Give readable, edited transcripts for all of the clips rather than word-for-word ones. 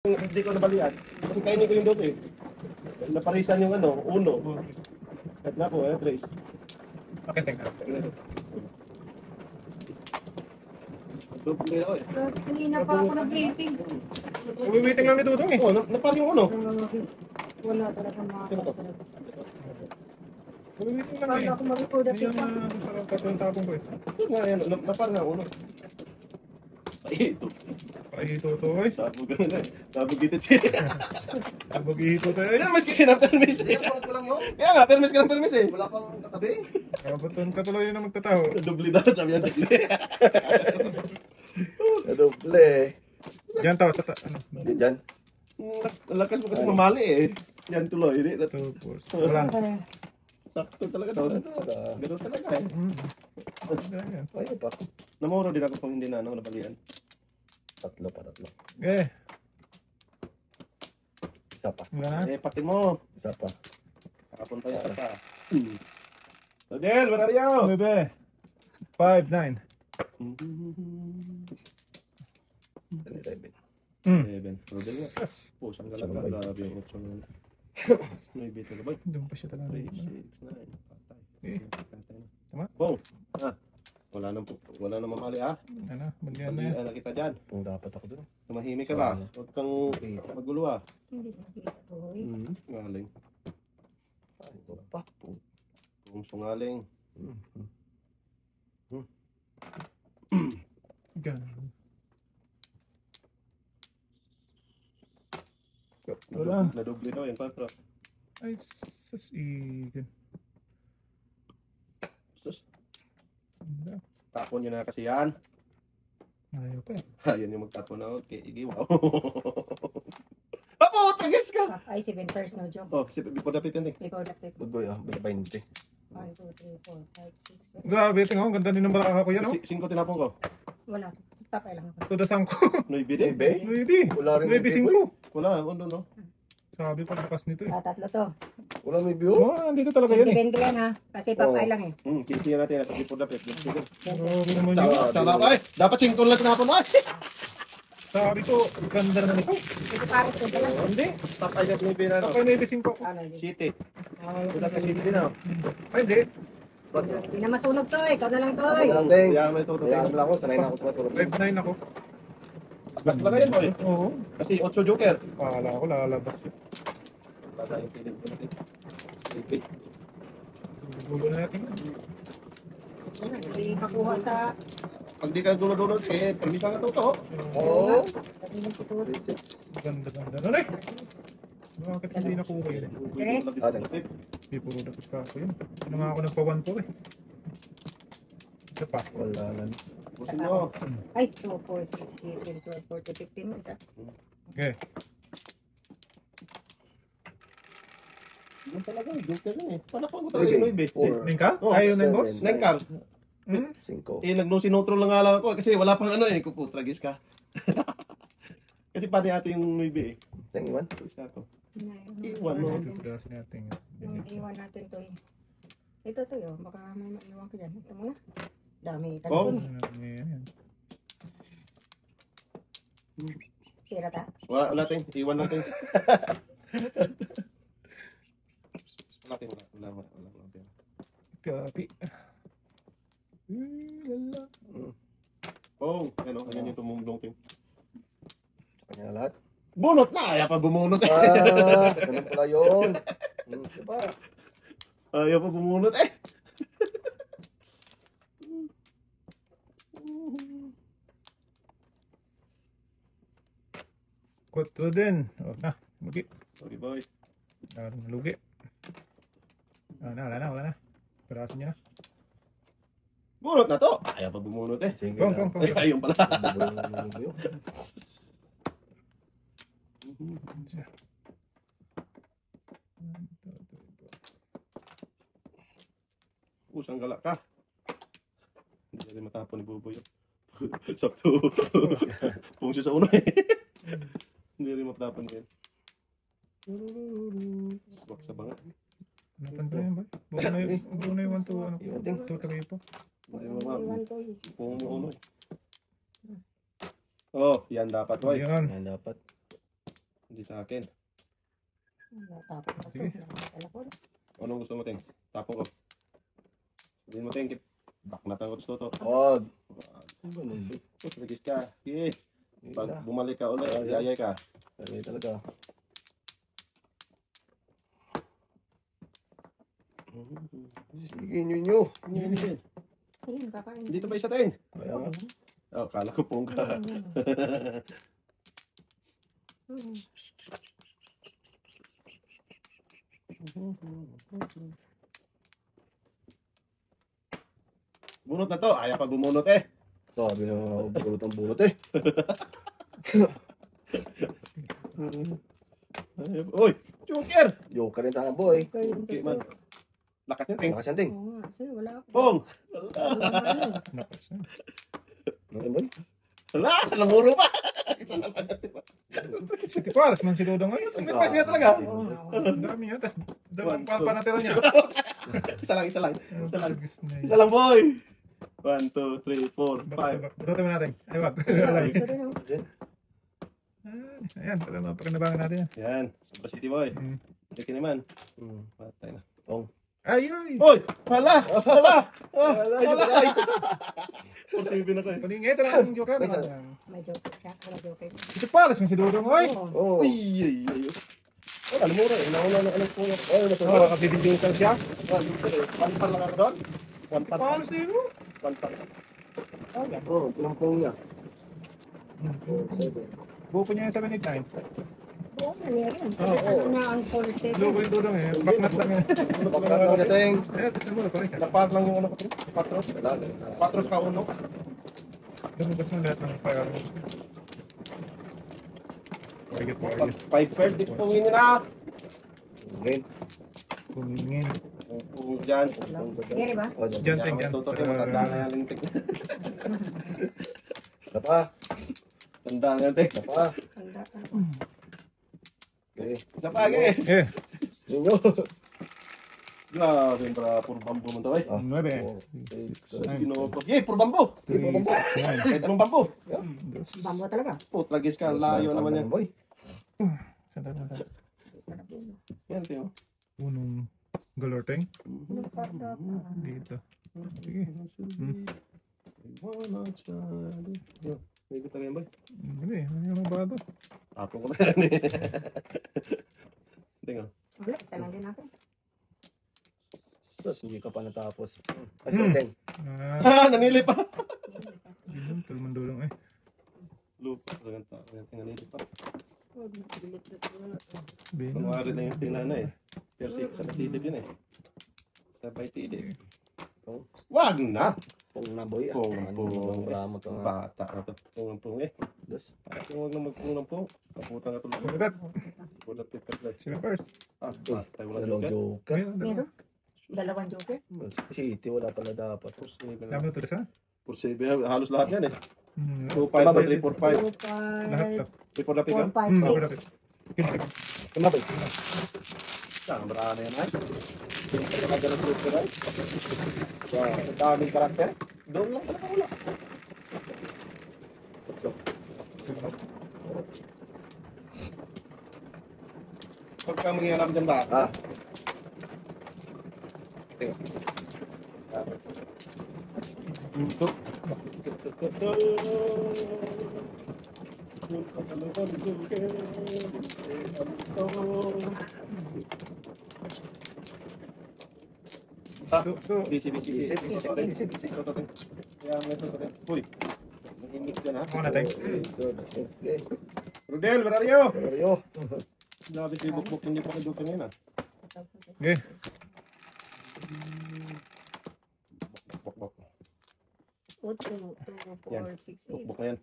Hindi ko nabalian. Kasi kainin ko yung 12. Naparisan yung ano, 1. At na po, trace. Okay, teka. Double ako eh. Kanina pa ako nag-waiting. Uwi-waiting lang ni Dudong eh. Oo, napari yung ano. Wala talaga makakita talaga. Uwi-waiting lang eh. Paano ako mag-record at Ayun ito? na sarap pa yung tapong ko eh. Ito nga yan, napari nga 1. Ay, ito. Paihito to eh. Sabog ka na eh. Sabog dito siya. Sabog ihito to eh. Permis kasi ng permis eh. Kaya nga, permis ka ng permis eh. Wala pang katabi. Kabaton ka tuloy na magtataho. Doble daw, sabi niya doble. Doble. Diyan tao sa ano. Diyan. Lakas mo kasi mamali eh. Yan tuloy. Tapos wala. Sakto talaga daw. Ganun talaga eh. Ayan. Ayun pa. Namuro din ako kung hindi na nabalian. Tatlo. Eh, Isa pa. wala na. Pati mo. Isa pa. Nakapunta yung isa pa. Rodel, where are you? 9, 5, 9. 11. Hmm. 11. Rodel nga. Oh, saan galaga? Grabe yung 8 nun. May bito na ba? Doon pa siya talaga. 3, 6, 9. Patay. Eh. Patay na. Tama? Bong. Wala nang mamali ah. Ano, bagyan na yan. Ano kita dyan? Kung dapat ako doon. Tumahimik ka ba? Huwag kang magulo ah. Hindi ko dito. Ngaling. Ano pa? Kung sungaling. Ganun. Wala. Nadoble daw yan, Patro. Ay, sus, igan. Sus, Wala. tapon nyo na kasi yan. Ayaw pa eh. Ayan yung magtapon na. Okay, wow. Papo, tragis ka! Ay, 7 first, no joke. Oh, kasi before the 15 eh. Before the tip. Bagoy ah, may 20. 1, 2, 3, 4, 5, 6, 7. Grabe, tingnan ko. Ganda din ng baraka ko yan, oh. 5 tinapon ko. Wala. Tapay lang ako. Tudasang ko. 9 din. Bebe? 9. Wala rin 9, may 5. Wala, undo no. Sabi pa lakas nito eh. Tatlo to. Wala may view? Oh, andito talaga yan eh. Depende yan ha. Kasi papay lang eh. Kinitiyan natin na before the 15. Grabe naman yun. Tsaka ay, dapat 5 lang tinapon ay. Sabi ko, ganda na nito. Ito parang ito lang. Hindi. Tapay na 9 na. Kapag 9, 5. Ano yun? City. Wala ka city din ah. Ay, hindi. Hindi na masunog to eh. Ikaw na lang to eh. Teng. Kaya may tuto. Kaya lang ako, sanay na ako sa matulog. 5-9 ako. Bas talaga yan boy. Oo. Kasi 8 joker. Kala ko lalabas yun. Wala yung piling ko natin. Gulo na natin. Hindi makuha sa... Pag di ka dulo-dulo, permission na to. Oo. Kabilang si Tuto. Ganda. Ano eh? Bakit hindi nakuha yun eh? Hindi puro dapat ka ako yun. Ano nga ako nagpa-1 po eh. Isa pa. Wala lang. Busin mo. Ay, 2, 4, 6, 8, 10, 12, 14, 15. Isa. Okay. Yun talaga, joker na eh. Paano ko talaga yung 9 Ning ka? Oh, Ayaw na yung boss? 9 car. 5. Nag-no-sinotro lang nga lang ako kasi wala pang ano eh. Kupo, tragis ka. Kasi pati ate yung 9 eh. Teng, iwan. Isa ako. Iwan no? Tutudasin natin yun. Yung iwan natin to eh. Ito to yun. Baka may maiwan ka dyan. Ito mo na. Dami. Oh. Talapon eh. Ayan. Tira ta. Wala natin, iwan natin. Wala. Copy. Lala. Oh, ano yung tumumulong ting. Kanya lahat. Bunot na! Ayaw pa bumunot eh. Ganun pala yun. Diba? Ayaw pa bumunot eh. Kuto din. O na. Lugi. Sorry boy. Lugi. Wala na. Perasin niya na. Bunot na to! Ayaw pa bumunot eh. Sige Kong. Ay, ayun pala. Usang galak ka. Hindi rin matapon ni Buboy. Sakto. Pungsyo sa uno eh. Hindi rin matapon yan. Swak sa banga. Napanda yan ba? Buo na yung 1 to 2, 3 po. Hindi mo ma. Iwan to eh. Pumuno eh. Oh, yan dapat boy. Yan. Yan dapat. Hindi sa akin. Tapos na to. Sige. Nakakala ko. Anong gusto mo, Ting? Tapong ko. Sabihin mo, Ting. Baknatan ko gusto to. Wag. Ano ba nun, boy? Nagis ka. Sige. Hindi Pag na. bumalik ka ulit, Ah, yayay ka. Ay, talaga. Sige, nyo. Ayun, kakain. Dito ba isa, Ting? Kaya nga. Oh, kala ko pong ka. Bunot na to. Ayaw pa bumunot eh. Sabi na bulot ang bulot eh. Uy! Joker! Joker rin tayo, boy. Okay, man. Lakas niya, Ting. Lakas yan, ting. Oo nga, sige, wala ako. Pong! Napas. Ano boy? Wala! Namuro pa! Isa lang agad, diba? Sige pa, alas man si Dodong ngayon. May price nga talaga. Oo nga. Ang dami yun. Tapos, dalawang pa natira niya. Isa lang, isa lang. Isa lang. Isa Isa lang, boy! 1, 2, 3, 4, 5. Burutin mo natin. Ay, wag. Sorry na. Ayan, talagang pakinabangan natin yan. Yan. Sobra City, boy. Mm. Sige naman. Hmm. Patay na. Ay, ay. Boy! Hala! Hala! Wala, Hala! Posible na kayo. Paningay talaga ang joker. May isa. May joker siya. Wala joker. Ito pa, alas man si Dodong. Ay! Oo. Oo. Uy! Ay! Ay! Wala, alam mo rin. Nauna na alam ko. Ay, nasa Oh, nakabibing joker siya. One par lang ako doon. One par. Paano sa'yo mo? One par. Oo, pinampong niya. Buko niya yung 789. Oo, nangyari yan. Oo, Ano na ang 47? Buko yung Dodong eh. Baknat lang yan. Bakit lang niya, ting? Eh, tapos mo, pare. Napar lang yung ano ko. Patros. Wala. Patros ka uno. Lumabas mo lahat ng fire. Target mo, target. 5 pair. Di po nginin na. Ngayon. Kumingin. Kung dyan. Gary ba? O, dyan. Diyan, ting, dyan. Totoo kayo. Matanda na yan. Lintik. Isa pa. Tanda na yan. Tek. Isa pa. Tanda ka. Okay. Isa pa. Okay. Eh, Ninyo. Grabe. Puro bambu mo to eh. 9. Yeah, puro bambu. Kahit anong bambu. Bambo talaga. Tragis ka. Layo naman yan. Boy. Yan, Teo. Unong galorteng. Dito. Sige. May gusto kayo ba? Hindi, hindi naman bago. Tapos ko na yan eh. Tingnan. Wala, isa lang din ako. Sus, hindi ka pa natapos. Ay, sorry, ting. Nanili pa. Yun, talman dulong eh. Lupa. Tingnan pa. Bino. Kunwari na yung tingnan na eh. Pero sa tilid yun eh. Sabay tilid. Wag na! Pong na, boy. Pong, Ano bang ramo to, ha? Bata na ito. Pong eh. Dos. Kung wag na magpung ng pong. Kaputan ka tulad. Sumibat. Wala pipat lang. Sila first. Patay wala Dalawang joker. joker. Meron? Dalawang joker? City, wala pala dapat. Dami na ito isa. Posible. Halos lahat yan eh. 2, 5, Tumabay. 3, 4, 5. 2, Lahat 5, to. 3, 4 na pick 4, 5, 6. Tumabay. Saan marami na yan ay? Talaga ng joker ay. Ang daming karakter. Doon lang talaga wala. Pagka mangyayarap dyan ba? Ah. Tingnan. Busy. Uy, nangingit ka na. Ako na tayo. Okay. Rodel, where are you? Ayo. Grabe si Bukbuk, hindi pa kayo ngayon ah. Okay. Bukbuk. 2, 4, 6, 8. Bukbuk na yan.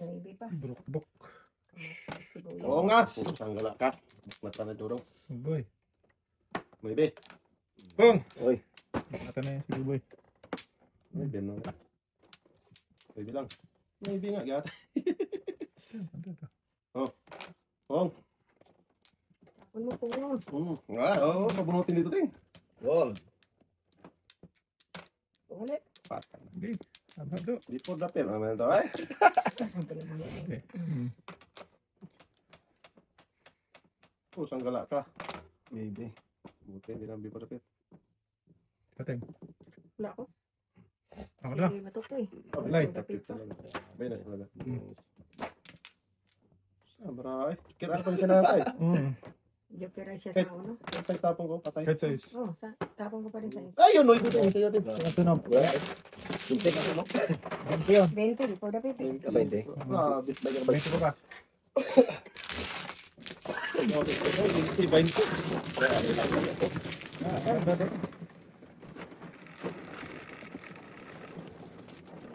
Maybe pa. Brukbuk. Sibuyas. Oo nga. Tanggala ka. Mata na durong. Oh boy. Maybe. Bong! Oy. Mata na yan si Buboy. Maybe no. Maybe lang. Maybe nga, gata. Bong. Tapon mo po. Oo, pabunutin dito, ting. Wag. Ulit. Patay na. Hindi. Abado. Before the pair, naman ito, ay. Sasampalin mo. Okay. Oh, sanggala ka. Maybe. Buti, hindi lang biparapit. Pating. Wala ko. Ako Si na. Matutoy. Alay. Biparapit talaga. Abay na talaga. Hmm. Maray. Kira pa rin siya natay. Jokeray siya sa uno. Patay tapong ko, patay. Head size. Oh, tapon ko pa rin sa isa. Ayun, no, ito sa'yo. Ito na. Hindi ka ano? Ganito yun. 20, for the 50. Kapay, hindi. Grabe. Ganito ko ba?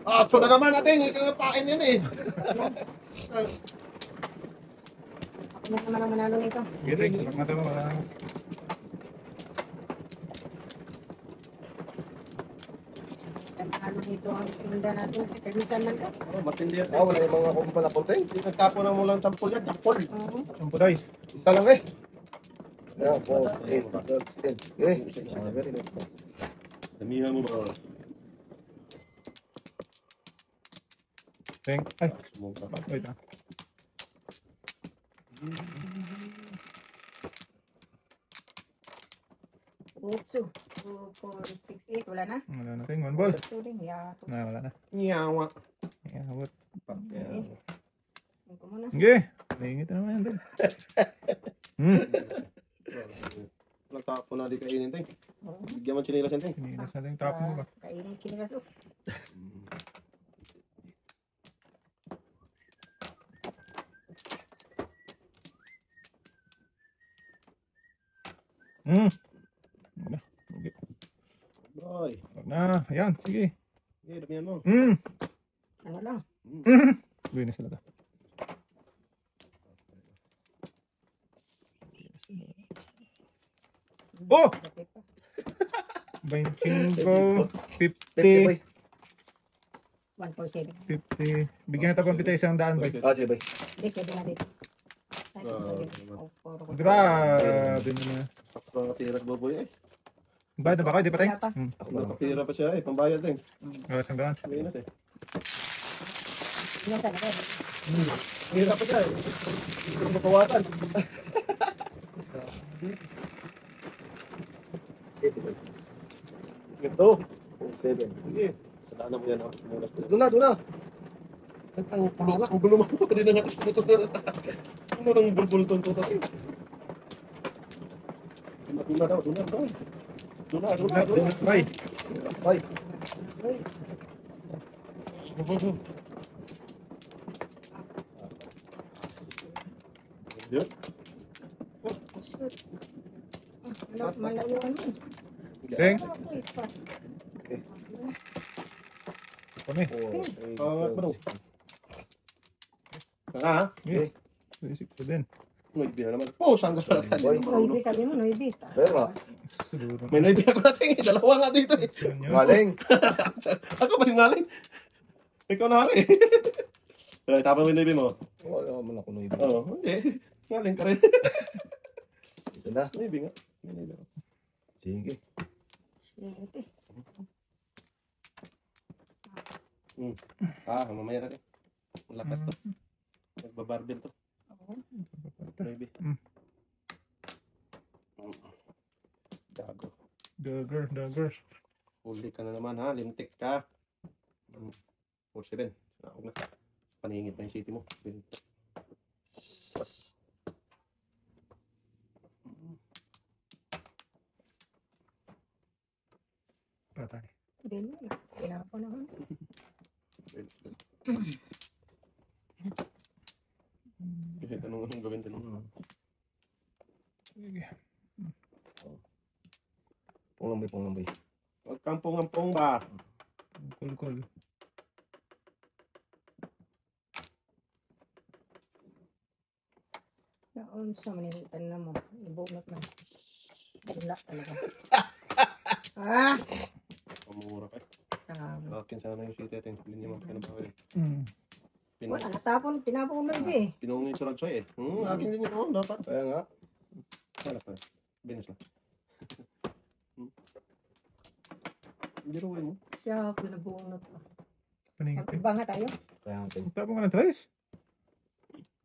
Ah, so na naman natin. Ikaw ang pain yan eh. Ako na naman ang manalo nito. Ganito. Mata mo. Ano dito ang sinda natin. Kamisan man ka. Oh, matindi yan. Ah, wala yung mga kumpala puting. Nagtapo na mo lang tampol yan. Tampol. Oo. Ang puday. Isa lang eh. Ayan, 4, 8, 12, 10. Eh, very good. Damihan mo ba? Teng. Ay. Sumobra pa. Wait ah. Utsu. 2, 4, 6, 8. Wala na. Wala na teng. One ball. Utsu din. Yeah. Na wala na. Nyawa. Ayan, hawat. Ito muna. Sige. Naingit na naman yan teng. Nagtapo na di kainin, Teng. Oo. Bigyan mo chinilas yan, Teng. Pinilas na teng. Top mo ba? Kainin chinilas. Oh. Wala. Okay. Boy. Wag na. Ayan. Sige. Okay, damihan mo. Ano lang. Uwi na sila ka. Oh! 25, 50, 50, 147. 50. Bigyan na tapang kita isang daan ba? Ah, sige, bay. Hindi, 7 na dito. Ay, 7. Oh, 4. Grabe naman. Sakto ang tiras, Boboy. Eh. Bayad na ba kayo? Di pa tayo? Wala pa. Ako na. Nakatira pa siya eh. Pambayad, Teng. Isang daan. Minus eh. Ilan talaga? Hira pa siya eh. Hindi ko mapawatan. 85. Ganito. 7. Sige. Sadaan mo yan. Oh. Mulas ko. Doon na, doon na. Ang pulo nga. Ang gulo mo. Hindi na nga. Puto na. Ano nang bulbul-ton to tayo? Doon na daw. Doon na daw. Doon na. Doon na. Doon na. Bye. Bay. Yun. Oh, shoot. Malayo ano. Teng. Ako, isa. Kami. 4, 8, Pangat bro. Ah, Okay. Isip ko din. may na naman. Oh, saan ka lang? Boy. Noibi, sabi mo, noibi. Pero nga, Siguro. May naibi ako natin eh. Dalawa nga dito eh. Yun yun. maling. Ako pa singaling. Ikaw na rin. Eh, tapa mo yung naibi mo. Wala naman ako nung iba. Oo, hindi. Ngaling ka rin. Ito na. Naibi nga. May naibi ako. Sige. Init eh. Ah, mamaya natin. Malakas to. Nagbabarbell to. Oo. Naibi. Gago. Dagger. Huli ka na naman ha. Lintik ka. 4-7. Ako na. Paningit na yung city mo. Patay. Hindi mo. Kailangan ko naman. Kasi anong gawin din. Sige. Punglambay. Huwag kang pungampong ba? Cool. Naon sa manilitan na mo. Ibunot na. Wala talaga. Ah! Pamura ka. Akin sana yung city atin. Hindi niya mapinabawi. Wala, natapon. Tinapon ko noibi eh. Pinungi ito lang siya eh. Akin din yun. Dapat. Kaya nga. Salas na. Binas na. Hindi rin mo. Siya, pinabunot ko. Paningit. Magbanga tayo. Kaya nga. Ting. Tapos nga ng trace.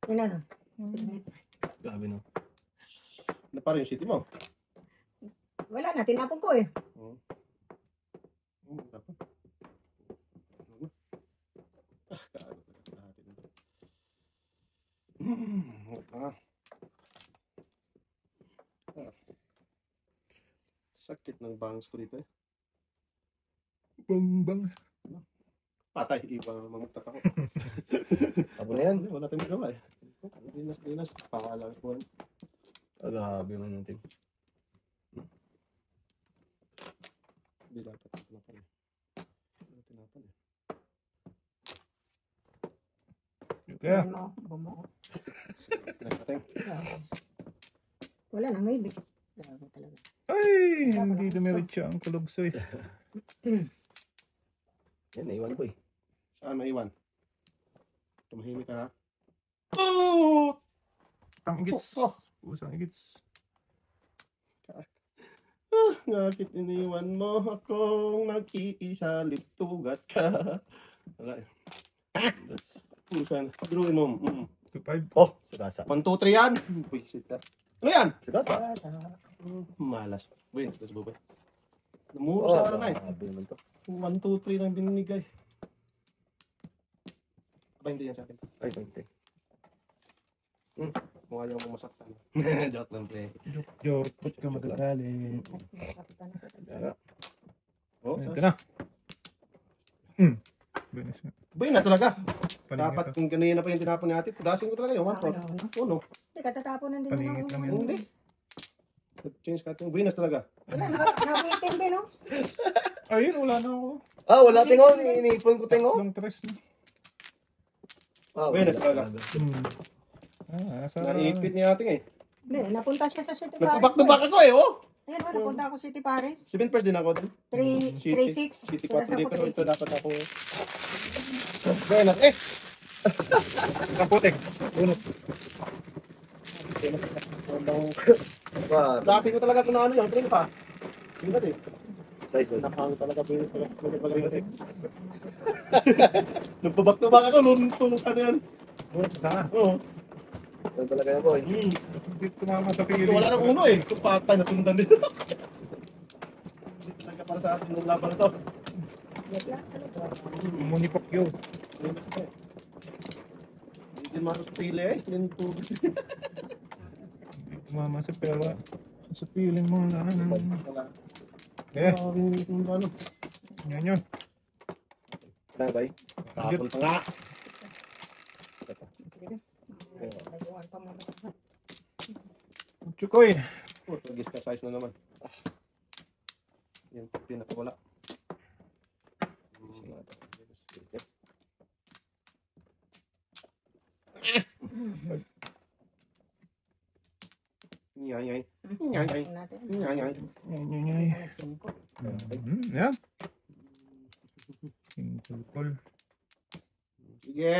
Ina na. Submit. Grabe no. pa rin yung city mo. Wala na, tinapon ko eh. Dapat. Kaano talaga natin ito. Sakit ng bangs ko dito eh. Bang. Patay, iba mamagtat ako. Abo na yan. Wala tayong magawa eh. Dinas. Pakalang ko. Agahabi mo natin. Hindi dapat tinapan eh. Hindi tinapan eh. Kaya, Bumuo. Nagtatay. Wala na, may big. Gago talaga. ay, hindi dumiretso ang kulubsoy. Yan, naiwan ko eh. Saan maiwan? Tumahimik ka ha? Oh! Ang igits. Oh. Pusang igits. Bakit iniwan mo akong nag-iisa litugat ka? Wala eh. Pusan. Biruin mo. 2-5. Oh, sagasa. 1, 2, 3 yan. Buisit ka. Ano yan? Sagasa. Malas. Wait, let's go ba? Namuro sa ano na eh. Agahabi naman to. 1, 2, 3 lang binigay. Aba, hindi yan sa akin. Ay, konti. Kung ayaw mo masaktan. Joke lang, pre. Joke, ba't ka magagalit? Yan. Oh, Ito sa... na. Buenas na. Buenas talaga. Paningit Dapat lang. kung kanina pa yung tinapon ni ate, tudasin ko talaga yung 1 pro. Uno. Hindi, katatapon din Paningit lang yan. Hindi. Change ka ito. Buenas talaga. Wala, nabitin din, no? Ayun, wala na ako. Ah, wala tingo. Iniipon ko tingo. Lang tres na. Ah, Buenas wala. talaga. Sa... Naipit ni ate eh. Hindi, napunta siya sa City Paris. Nagpaback to back ako eh, oh. Ayan, napunta ako City Paris. 7 pairs din ako din. 3-6. City Tulas 4 ako dito. Ito 3-6. dapat ako. Buenas. Eh! Ang putik. Bunot. Dati ko talaga kung ano yung 30. Hindi kasi. Size mo. Nakang talaga po yung nagpaback to back ako. Luntukan yan. Bunot sana. Oo. Yan talaga yan, boy. Hindi tumama sa pili. Wala nang uno eh. Kung patay na sundan dito. Hindi talaga para sa atin ng laban na to. Munipok yun. Hindi din masapili eh. Linto. Hindi tumama sa pera. Sa piling mo na. Eh, Ano? yan yun. Na, bay. Tapon pa nga. Nagawaan pa mo. Chukoy. Tagis ka size na naman. Yan, pinakawala. Nyay. Nyay. Natin. Nyay. Yan. Yan. Simple. Sige.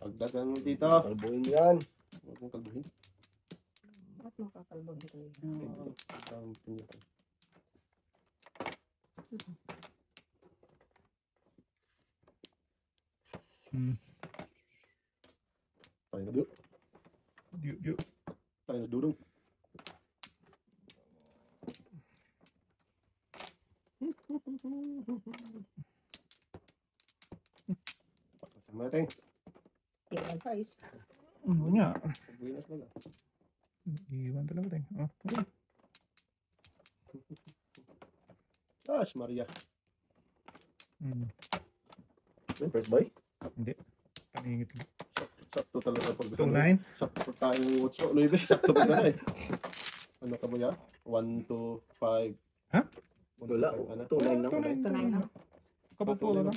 Pagdagan mo dito. Kalbuhin mo yan. Huwag mong kalbuhin. Ba't makakalbog ito? Ang pinito. Tayo na dudong. Yu. Tayo na dudong. Sama natin. Iwan size. Ano niya? Buenas na lang. Iwan talaga tayo. Oh. Gosh, Maria. First boy. Hindi. Paningit lang. Sakto talaga pag 2-9. sakto tayo yung 8. Luibe, sakto pa na eh. Ano ka ba yan? 1, 2, 5. Ha? Wala. Ano? 2-9 lang. 2-9 lang. Kapapula lang.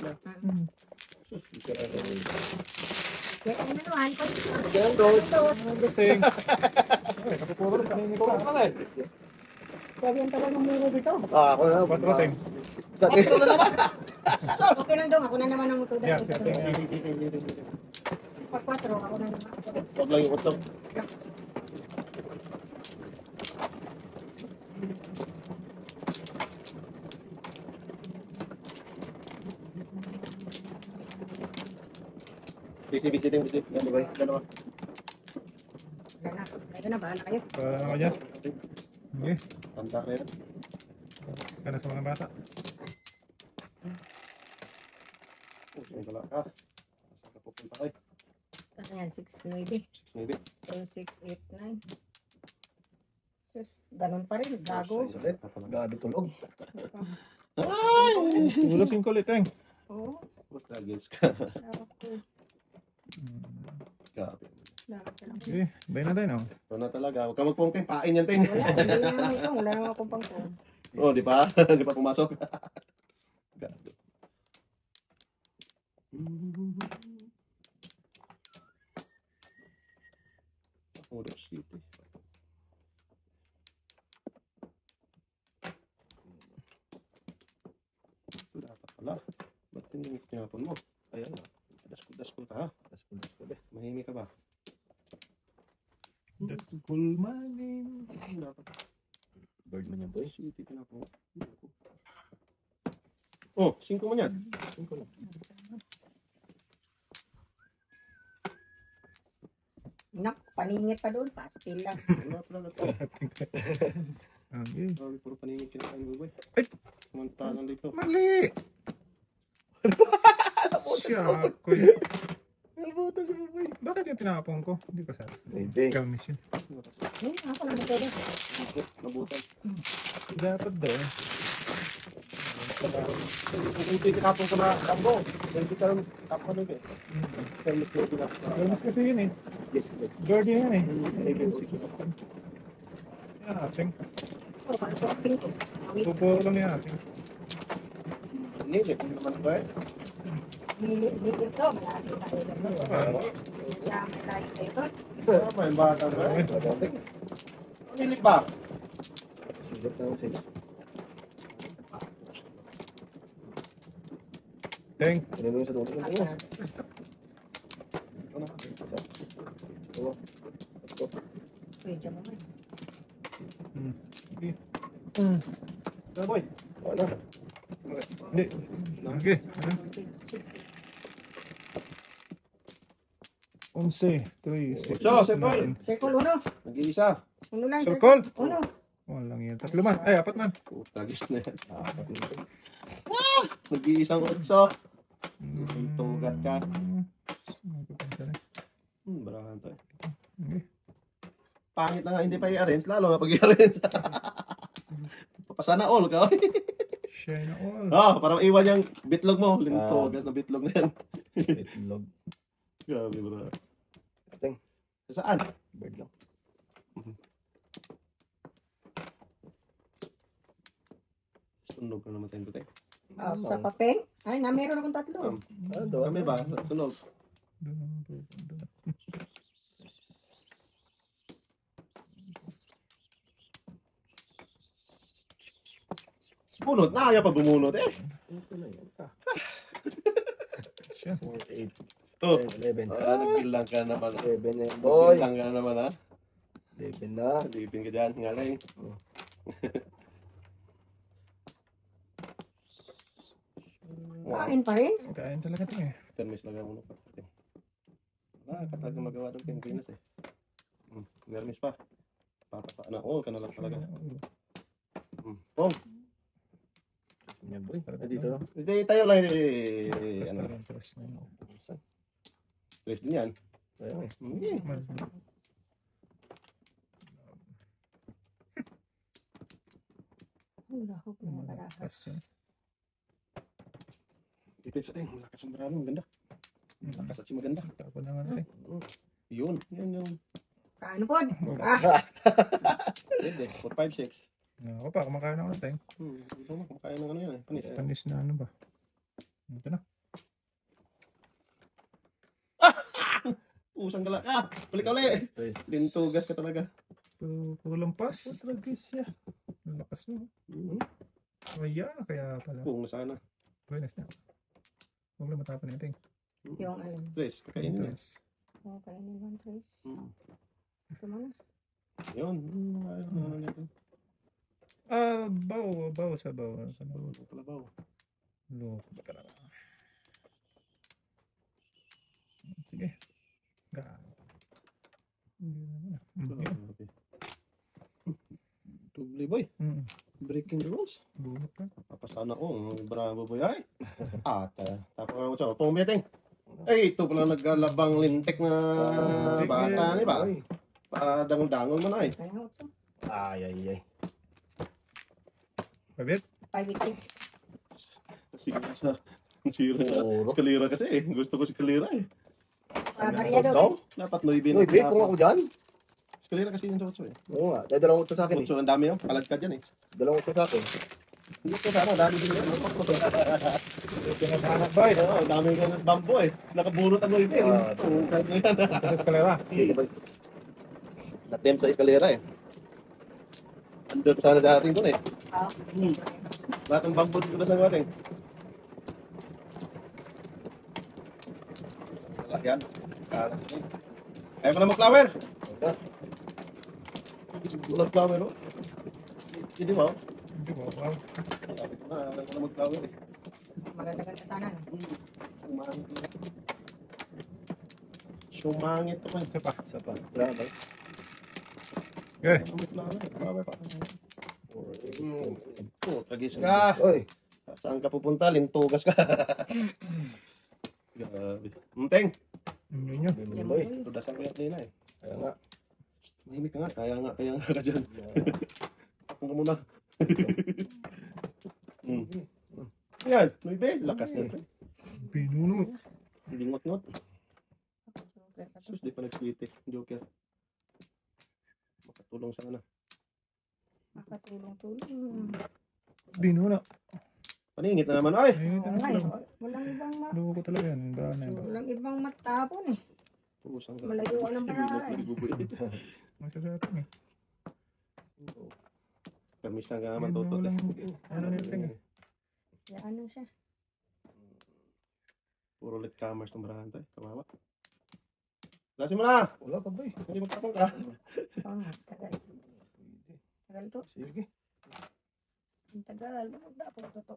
Sus, isa na rin. Kaya ano naman, pag Yan, bro. Dating. Ay, kapapula lang. Paningit Ito lang. ka lang eh. sabi ang tagal ng muro dito. Ah, ako na. 4-10. Sa akin. Okay lang dong, ako na naman ang mutudas. Yeah, dito. sige. Pag 4, ako na naman. Huwag lang yung utok. Busy. Dalawa. Wala na. Ito na, bahala kayo. Para ako dyan. Sige. Tanda ka yan. Kaya sa mga bata. Pusang gala ka. Saan ka pupunta kayo? Saan yan? 6-9. Hindi. 6-8-9. Sus, ganun pa rin. Gago. Sulit. Gabi tulog. Ay! Tulog 5 ulit, Teng. Oo. What against ka? Okay. Grabe. Dapat ka lang. Sige, bay na tayo, no? Ito na talaga. Huwag ka magpungking. Pain yan, Ting. Wala, hindi naman ito. Wala naman akong pangkong. Oh, di ba? Di pa pumasok. Grabe. Oh, shit. Ito dapat pala. Ba't tinapon mo? Ayan na. Daskul ka ha. Daskul eh. Mahimik ka ba? That's cool morning. Dapat. Bird man yan, boy. Sweetie, tinapon mo. Oh, 5 mo yan. 5 lang. Nak, paningit pa doon. Pastil lang. Wala pala ito. Okay. Grabe, puro paningit kinakain mo, boy. Ay! Samantalang dito. Mali! Siya, koy. Nabutan si Boy. Bakit yung tinapon ko? Hindi pa sa Pwede. gamis yun. Ako lang pwede. Nabutan. Dapat daw. Kung hindi tinapon ka na tambo, hindi ka rin tapon nun eh. Helmet mo tinapon. Gamis kasi yun eh. Yes, boy. Guardian yan eh. Level 6. Yan ating. Puro ka ito. 5. Pupuro lang yan ating. Hindi, hindi naman ito eh. Minit to. Malasin tayo dito. Yaman tayo sa ito. Tama yung bata ba eh. Ang hilig ba? Sulit na sila. Teng. Ano yung sa dulo? Ano yun? Ito na. Isa. Dalawa. Tatlo. Pwede mo man. Sige. Tara boy. Wala. Hindi. Sige. 60. 11, 3, 6, So, circle. Circle, uno. Nag-iisa. Uno lang. Circle. Uno. Walang yan. 3 man. Ay, 4 man. Tagis na yan. Nag-iisang utso. Tugat ka. Barahan tayo. Okay. Pangit na nga hindi pa i-arrange, lalo na pag i-arrange. Papasana all ka. Share na all. Para maiwan yung bitlog mo. Lintugas na bitlog na yan. Itlog. Grabe bro. Teng. Saan? Bird lang. Sunog na naman tayo tayo. Sa papel. Ay, na meron akong 3. Ano doon? Kami ba? Sunog. Bunot na, ayaw pa bumunot eh. Ito na yan. Siya. 4, 8, Oh. 11. Nagbilang ka naman. 11 na yan, boy. Nagbilang ka naman ha. 11 na. Alipin ka dyan, ngalay. Kain pa rin. Kain talaga ito eh. Permis lang ang uno pa. Katalaga magawa ng Pilipinas eh. Permis pa. Papasa na. Oh, ka na lang talaga. Oh, Yan, boy. Dito na. hindi tayo lang. Ano? Press na yun. Stress din yan. Ayun eh. Hindi. Mas- Wala ko kung malakas. Press yun. Depende sa tayo. Malakas ang marami. Maganda. Malakas at si maganda. Tapos na nga natin. Yun. Yun yung. Kaano po? Pwede. 4, 5, 6. Ako pa, kumakain ako natin. Ito na. Kumakain ng ano yan eh. Panis. Panis na ano ba? Ito na. Usang gala. Balik ka ulit. Lintugas ka talaga. Puro lampas. Tragis siya. Lakas na. Kaya pala. Kung nasana. Buenas na. Huwag lang matapon natin. Yung alin. Stress. Kakainin yan. Yes. Okay, naman, Trace. Ito mo na. Yun. Ano natin. Baw sa baw. Sa baw. Kalabaw. Loko ba talaga? Sige. Grabe. Doble boy. Breaking the rules. Bunot ka. Papasana ko. Bravo boy ay. Tapos ako siya. Pumiting. Ay, ito pala naglalabang lintik na bata ni ba? Padangol-dangol mo na eh. Ano ito? Ay. Pabit? 5 Sira sa Puro. Kalira kasi eh. Gusto ko si Kalira eh. Variado. So, Dapat noy Uy, babe, kung ako dyan. Si Kalira kasi yung chotso eh. Oo nga, dahil dalawang utso sa akin eh. Chotso, ang dami yun. Palagkad yan eh. Dalawang utso sa akin. Hindi ko sana, dami din yan. Pinaghanap ba eh? Oo, ang dami ka ng bambo eh. Nakabunot ang noy din. Tukad mo yan. Tapos kalera. Natem sa eskalera eh. Andun sana sa ating doon eh. Ah, Lahat ng bambo dito na sa ating. Wala yan. Ayaw mo na mag-flower. Walang flower oh. Hindi mo. Hindi mo. Wow. Sabi ko na, ayaw mo na mag-flower eh. maganda-ganda sana. Sumangit. Sumangit ako eh. Isa pa. Isa pa. Wala ba? Okay. Flower pa. Oh, tragis ka. Uy, Saan ka pupunta? Lintugas ka. Grabe. Mteng. Yun yun. Diyan boy. boy. Tudasan ko yung kanina eh. Kaya nga. Mahimik ka nga. Kaya nga ka dyan. Tapong ka muna. Yan. Nuibe. Lakas na. Pinunot. Lingot-ngot. Joker pa to. Sus, di pa nag-split eh. Joker. Makatulong sana. Makatulong-tulong. Binunot. Paningit na naman ay. Ayun, Oo nga eh. Walang ibang Loko talaga yan. Bahan na yun. walang ibang matapon eh. Pusang ka. Malayo ka ng paraan. Masa sa atin eh. Kamis na nga naman totot eh. Ano na yung Kaya ano siya. Puro lit commerce ng barahan tayo. Kawawa. Lasin mo na! Wala pa ba eh. Hindi magpapang ka. Oo nga, tagal. Tagal to. Sige. Ang tagal. Dapat to.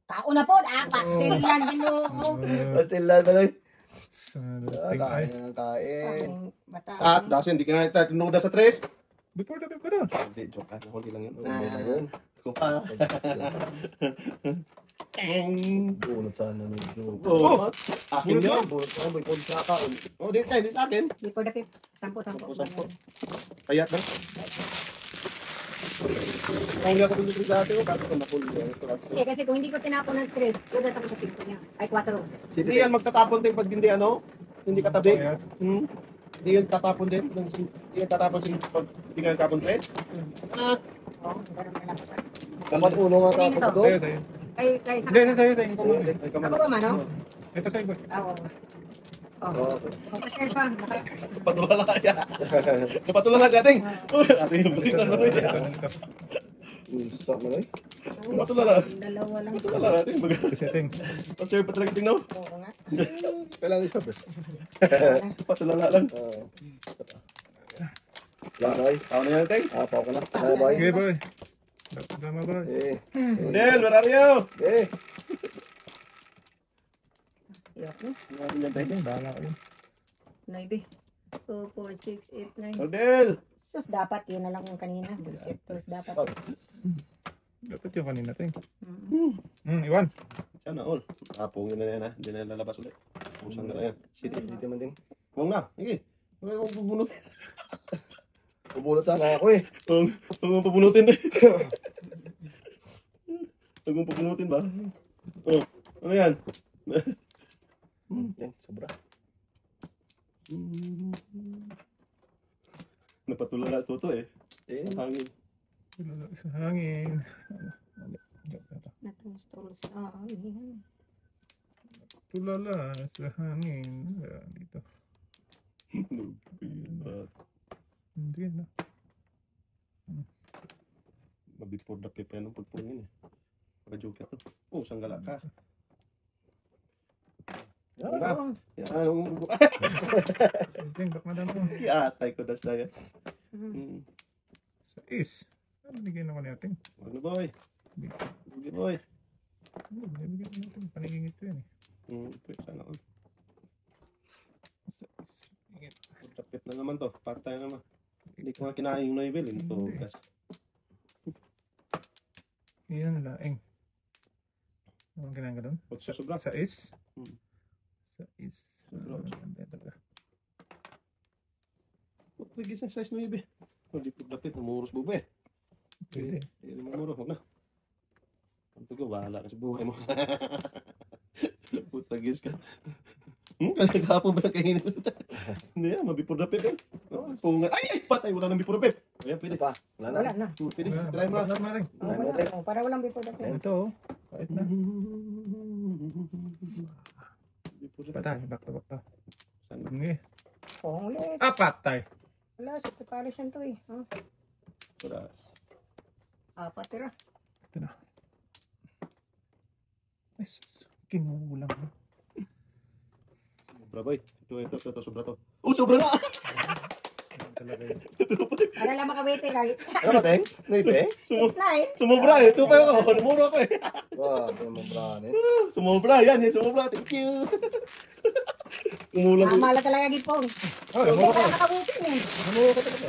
Tao na po! Pastel yan din o. Pastil lang talaga. Sa dating ay. Kain. Kain. Ah, dasin, hindi ka nga tayo tinuda sa tres. Before the pa doon. Hindi, joke ka. Huli lang yun. Ayun. Ako pa. Tang! Bunot sana medyo. Oh, akin yun. Bunot sana may kontraka. Oh, di kayo, di sa akin. Before the fifth. Sampo. Kayat na. Huli ako dito sa atin. Bakit ko nakuli ko? Eh, kasi kung hindi ko tinapon ng 3, kudas ako sa 5 niya. Ay, 4. Hindi yan magtatapon din pag hindi ano. Hindi katabi. Yes. Hindi yan tatapon din. Hindi yan tatapon pag hindi ka tatapon tres. Ah, Oo, ganun na lang. Dapat uno nga Kanino tapos to? doon. Sa'yo, sa'yo. Kay sa Hindi, sa'yo, sa'yo. Ikaw muna. ay ka Ako ba man, no? Ito sa'yo ba? Oo. Oh. Okay. Pastel pa. Napatulala ka yan. Napatulala ka ating. Ating yung butis na naman siya. Isa mo na eh. Matulala. Dalawa lang. Patulala natin. Kasi ating. Pasir pa talaga tingnan. Oo nga. Kailangan isa ba? Patulala lang. Wala na eh. Tao na yan ating. Apaw ka na. Bye bye. Sige, boy. Tama ba? Del, where are you? Eh. Iyok mo. Bahala ko yun. 9. 2, 4, 6, 8, 9. Del! Sus, dapat yun na lang yung kanina. Bullshit. Sus, dapat. Dapat yung kanina, ting. Mm. Iwan. Sana all. Apungin na yan ha. Hindi na lalabas ulit. Pusang na yan. Sige, dito man din. Huwag na. Sige. Huwag mong pupunutin. Bubulot sana ako eh. Huwag mong pupunutin din. Huwag mong pupunutin ba? Oh, ano yan? Yan, sobra. Napatulala toto eh. Sa hangin. Sa hangin. Natulos sa hangin. Tulala sa hangin. Dito. Hindi na. Mabipor na pepe ng pagpungin eh. Pagka-joke to. Oh, sanggala ka. Oo. Yan. Ting, bak madam ko. Iatay ko das na yan. Sa is. Ano bigyan ako natin? Ano boy? Sige boy. Bigyan natin. Paningin ito yan eh. Pwede sana all. Na naman to, patay naman. Hindi ko nga kinain yung Noibel. Ito, guys. Yan laing. Anong ginagawa doon? Sa sobra. Sa is? Hmm. Sa is. Sobra. Talaga. Pagkis ng size Noibel. Hindi po dapit, namuros bubo eh. Pwede. Hindi mamuro, huwag na. Ang tugo, bahala ka sa buhay mo. Putagis ka. Kanina po ba nakainin mo? Hindi yan, mabipur dapit eh. Pungat. Ay, patay, wala nang bipur dapit. Ayan, pwede. Pa. Wala na. Wala na. Pwede, try mo na. Natin. Wala. Para walang before the film. Ito, kahit na. Bipur dapit. Patay, back to back to. Saan? Sige. Oh, ulit. Patay. Wala, sa preparation to eh. Oh, Kuras. apat tira. Ito na. Ay, kinulang. Sobra boy. Ito, sobra to. Oh, sobra na! Talaga yun. Para lang makawete kahit. Ano, Teng? Noibe? 6-9. Sumobra eh. Ito pa ako. Namuro ako eh. Wow, ito yung brand eh. Sumobra. Yan, sumobra. Thank you. Kumulang. Mala talaga gipon. Oh, Hindi namuro ka ko. nakabuti eh. Namuro ko talaga.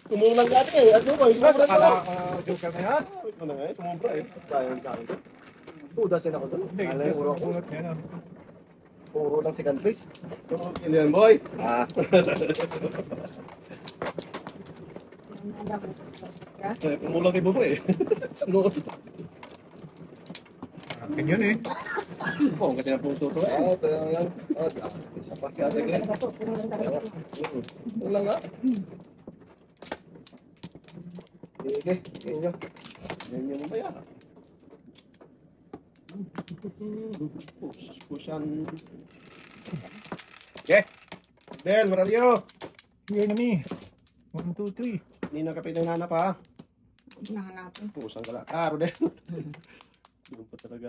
Kumulang natin eh. Ano ba? Sumobra na. Joker na yan. Ito na nga eh. Sumobra eh. Sayang sa akin. Tudas din ako doon. Hindi, Alay, just puro ang bunot niya na. Puro lang second place. Yan boy. Ah, Kumulang kay Bubo eh. Sa noon. Akin yun eh. Oo, kasi na puso to eh. ito yan. Isa pa. Kaya tingin. Talaga to. Puno lang talaga to. Wala nga. Sige, sige nyo. Yan yung baya. Pushan. Okay. Bel, Marario. Here na mi. 1, 2, 3. Hindi na kapit ng nanap ha. Nahanapin. Pusang kala. Karo din. Doon pa talaga.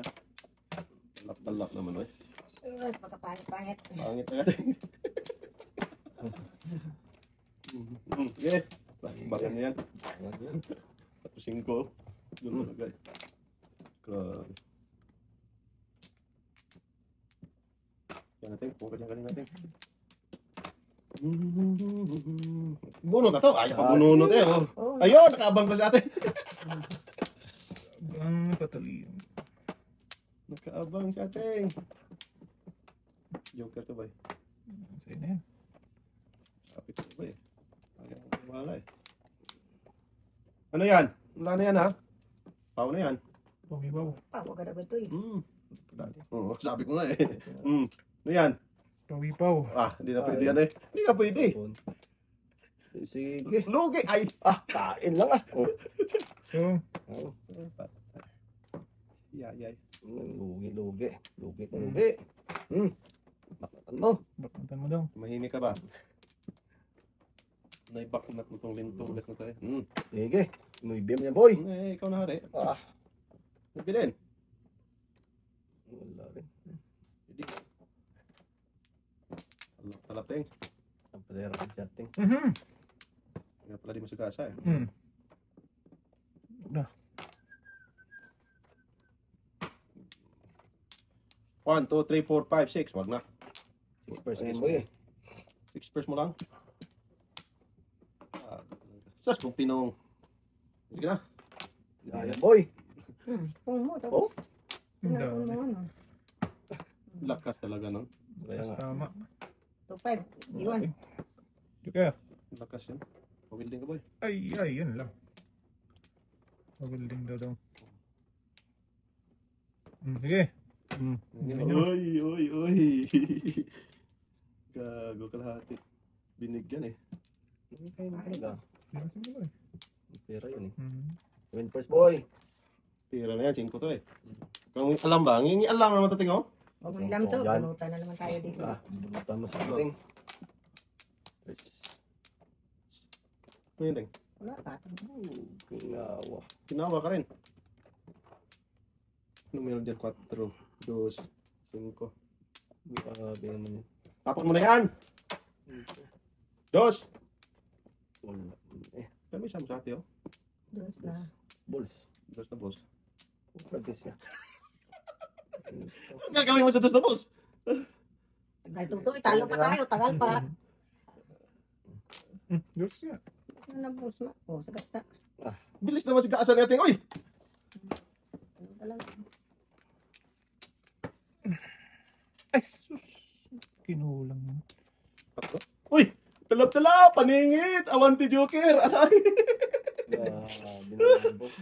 Talap-talap naman eh. Sus, pagkapangit-pangit. Pangit na kasi. Okay. Bayan yan. Tapos 5. Doon mo lagay. Grabe. Yan natin. Kung kanyang natin. Bunot na to. Ay, pabununot eh. Oh. Oh, Ayun, nakaabang pa sa atin. Ang patalino. Nakaabang sa atin. Joker to ba eh? Sa'yo na yan. Kapit to ba eh? Ayaw, wala eh. Ano yan? Wala na yan ha? Pao na yan. Pumibaw. wag ka na ba to eh. Oo, sabi ko nga eh. Ano yan? Pawipaw. Hindi na pwede yan eh. Hindi ka pwede. Sige. Lugi! Ay! Kain lang ah. So, Yay. Lugi. Bakatan mo. baktan mo daw. Mahimik ka ba? Naibaknat mo itong lintugas mo tayo. Sige. Noibe mo yan, boy. Eh, ikaw na hari. Ah. Nagbilin. Wala rin. Hindi. Talap ting. Ang padera ko chatting. Kaya pala di mo sigasa eh. Na. 1, 2, 3, 4, 5, 6. Wag na. 6% yan, boy. 6 first mo lang. Sas kung pinong. Sige na. Ayan, boy. Kung mo, tapos. Hindi. Kung mo, ano. Lakas talaga no. Kaya nga. Tama. 2-5. Iwan. Joker. Lakas yun. Pawilding ka boy. Ay, yan lang. Pag-building daw. Sige. Uy. Gago kalahati. Binigyan eh. Pera yun eh. Win first, boy. Tira na yan, 5 to eh. Kung alam ba? Ngingi alam naman tating oh. Huwag mo ilam to. Yan. Panutan na naman tayo dito. Bukatan mo sa ating. Ano yun ting? Wala ka. Kinawa. Tinawa ka rin. Anong meron dyan? 4, 2, 5. Grabe naman yun. Tapak mo na yan! 2! Wala. Pero may isang sa ate oh. Dos na. Balls. 2 na boss. Practice niya. Ang gagawin mo sa 2 na boss? Tagal tutoy. Talo pa tayo. Tagal pa. Yours nga. Ano na boss na? Oh, sagat sa. Bilis naman si kaasan natin. Oy! Ano ka lang? Ay, sus. Kinulang mo. Uy! Talap-talap! Paningit! Awanti Joker! Aray!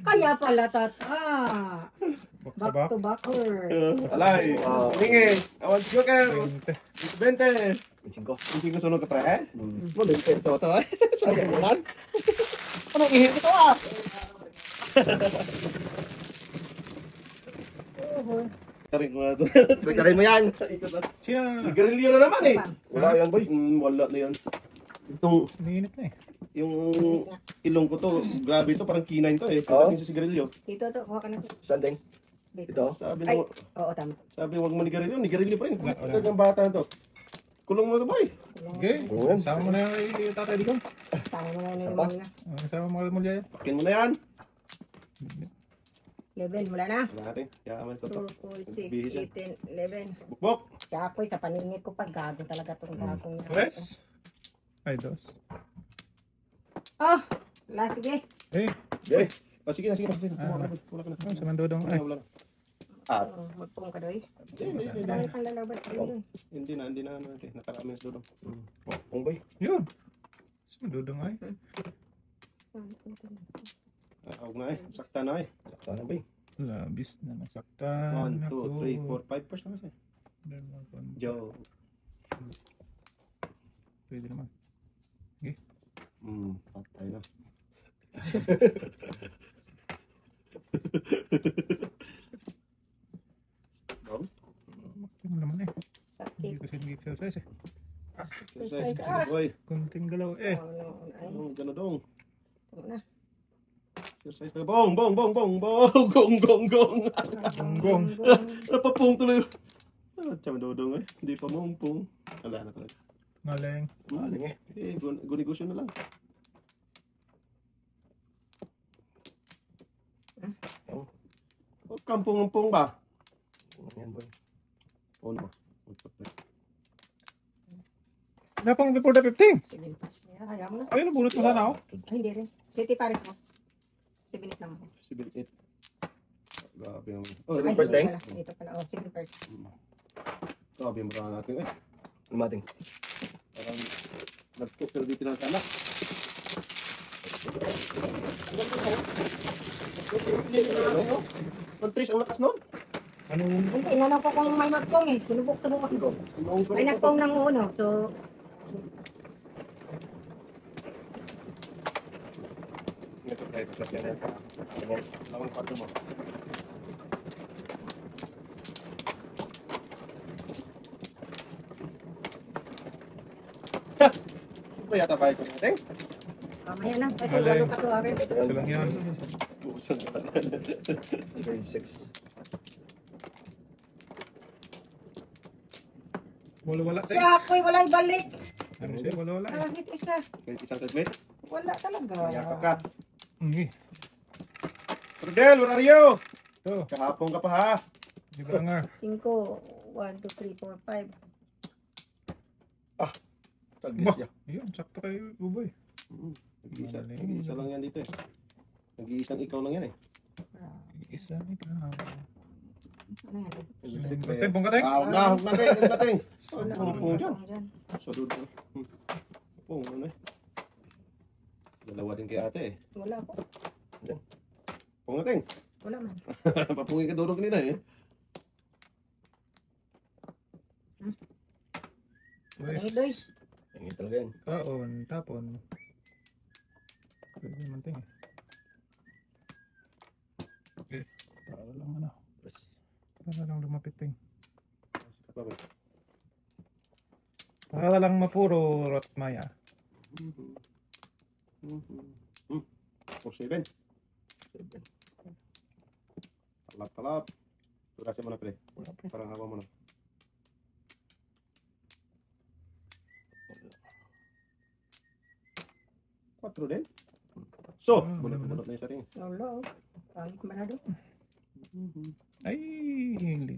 Kaya pala tata. Back to Back back. to backers. Alay! Paningit! Awanti Joker! 20. 20! Hindi ko sunog ka pre? Muling ito ito eh. Sayang naman. Anong ihit ito ah? Tarik mo na ito. Pagkarin mo yan. Siya. Nagarilyo na naman eh. Wala yan, boy. Wala na yan. Itong, Umiinit na eh. yung ilong ko to, grabe ito, parang kinain to eh. Oo. Pagdating sa sigarilyo. Dito to, kuha ka na to. Sanding. Dito. Ito. Sabi Ay, mo, oo tama. huwag mo nigarilyo pa rin. Wala. Kulit ng bata to. Kulong mo ito boy. Okay. Sama mo na yung tatay di ko. Tama mo na yun Sapa? muna. Sama mo mo dyan. Pakin mo na yan. 11, wala na. Wala natin. Yaman ko to. 4, 4, Bihis yan. 6, 18, 11. Bukbok. Kaya ako'y sa paningit ko pag gago talaga itong gagong yan. Tres. Ay, dos. Oh, wala sige. Eh, Okay. Oh, sige na, sige na. Sige na. Ah, Wala ka na. ano sa mandodong? Ay, Wala na. Ah, Oh, magpong ka doy. hindi Dami na. kang lalabas ko yun. Hindi na natin. Nakarami sa dudong. Ang boy. yun. Sa mandodong ay. Huwag na eh. Sakta na eh. Sana boy. Labis na nasaktan. 1, 2, 3, 4, 5 first na kasi. Joe. Pwede naman. Patay na. Yung naman eh. Hindi Sakit. kasi nag-exercise eh. Exercise. Boy. Kunting galaw eh. So, no, ay, Gano dong. ito na. Exercise na. Bong, bong, bong, bong, bong, gong, gong, gong. Gonggong. Napapong tuloy. Tsama dodong eh. Hindi pa mong. Wala na talaga. Ngaleng. Maling eh. Gunigusyo na lang. Kampong-ampong ba? Yan boy. Oo naman. Napang before the 15. 7 pass. Kaya mo na. Ayun, bunot mo sana ako. Ay, hindi rin. City Paris mo. 7 naman. 7-8. Grabe naman. Seven Ay, first hindi time? pala. Dito pala. Oh, 7 first. Grabe yung mukha natin eh. Lumating. Parang nagpupil dito ng kanak. Pantris ang lakas nun. Anong Hindi, inanong ko kung may nagpong eh. Sinubok sa buwan ko. May nagpong ng uno. So, Ito tayo, club yan. Lawang kwarto mo. Ba yata ba ito natin? mamaya na. Kasi Alay. walo pa to akin. Isa lang yan. Grade 6. Wala-wala. Siya ako'y walay balik. Ano siya? Wala-wala. Kahit isa. Kahit isang segment. Wala talaga. Yakap ka. Hindi. Rodel, where are you? Ito. Kahapon ka pa ha. Di ba nga? 5. 1, 2, 3, 4, 5. Taglis niya. Ayun, sakto kayo, buboy. Nag-iisa lang yan dito eh. Nag-iisang ikaw lang yan eh. Isa ni ka. Ano yan? Tempong ka tayo? Huwag na, huwag natin, huwag natin. Wala. Pung dyan. Dyan. Sa dulo. Pung, ano eh. Dalawa din kay ate eh. Wala po. Pung natin. Wala man. Papungin ka doon kanina eh. Ang doy. Yan talaga yan. Taon, tapon. Pwede naman ting eh. Okay. Para lang ano. Para lang lumapit ting. Para lang mapuro Rotmaya. 4-7. Talap-talap. Turasi mo na pre. Parang hawa mo na. Quatro din. So, bulot-bulot na yung sa tingin. Wala. Pangit manado. Ay, hindi.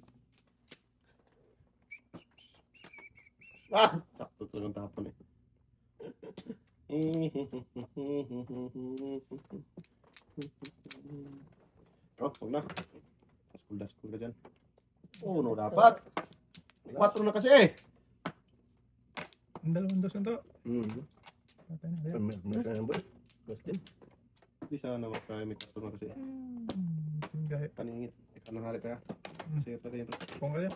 Ah! Sakto to ng tapon eh. Oh, huwag na. Daskul ka dyan. Oh, no, dapat. 4 na kasi eh. Ang dalawang dos na to. Patay na. Ayan. Meron ka yan, boy. Dos din. Hindi sana makakaya may 4 na kasi. Gaya. Paningit. Ikaw nang hari kaya. Sige pa rin ito. Kung kaya.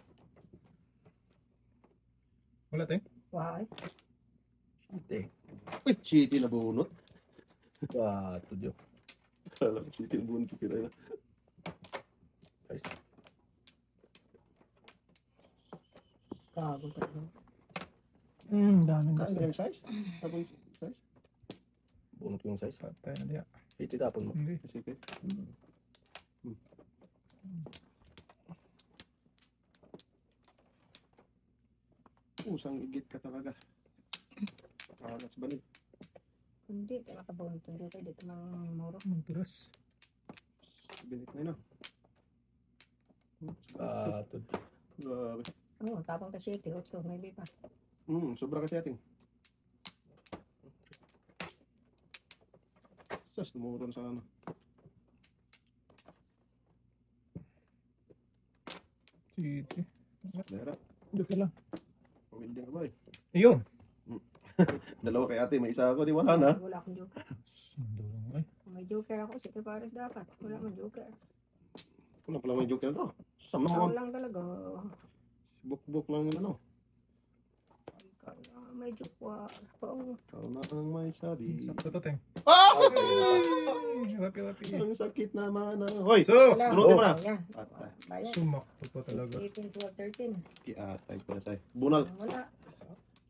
Wala tayo. Wow. Hindi. Uy, shitty na bunot. Bato, Diyo. Kala ko shitty na bunot. Kira na. Gago talaga. Daming Kain dos. na yung size? Tapon yung size? Bunot ko yung size. Patay na diya. Ititapon mo. Hindi. Sige. Usang igit ka talaga. Pakalat sa banig. Hindi, nakabawang ito. Dito, dito ng muro. Magturas. Binit na yun ah. Bato. Grabe. Oo, tapang ka 7, 8, maybe pa. Sobra kasi ating. Sas, tumuron sa ano. Sige. Dera. Joke lang. Pawil din ka ba eh. Ayun. Dalawa kay ate, may isa ako. Di wala na. Wala akong joker. Durong ay. Kung may joker ako, sige pares dapat. Wala akong joker. Wala pala may joke na to. Sama Ikaw mo. lang talaga. Buk-buk lang yung ano. Ikaw lang may joker. Oo. Ikaw na ang may sabi. Sakto to, Teng. Ah! Rapi-rapi. Ang sakit naman na. Hoy! So, Wala. Bunutin mo na. Yan. Atay. Bayan. sumakto pa 6, talaga. 18, 12, 13. Kiatay pala sa'yo. Bunal. Wala.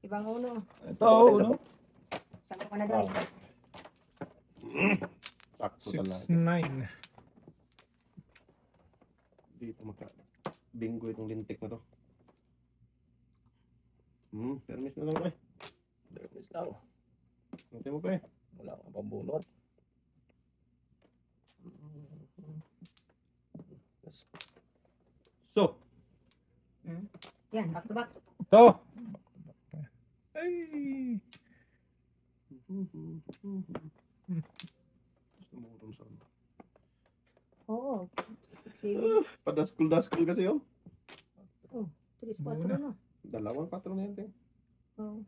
Ibang uno. Ito, no? Saan ka na doon? Sakto talaga. 6-9. Dito maka bingo itong lintik na to. Permis na lang ko eh. Dermis lang. Nantay mo pa eh. Wala kang pambunot. So, Yan, back to back. Ito. Ay. Sumurong sa ano. Oo. 6, Padaskul-daskul kasi oh. 3, 4 na. Dalawang 4 na yan, ting. Oo.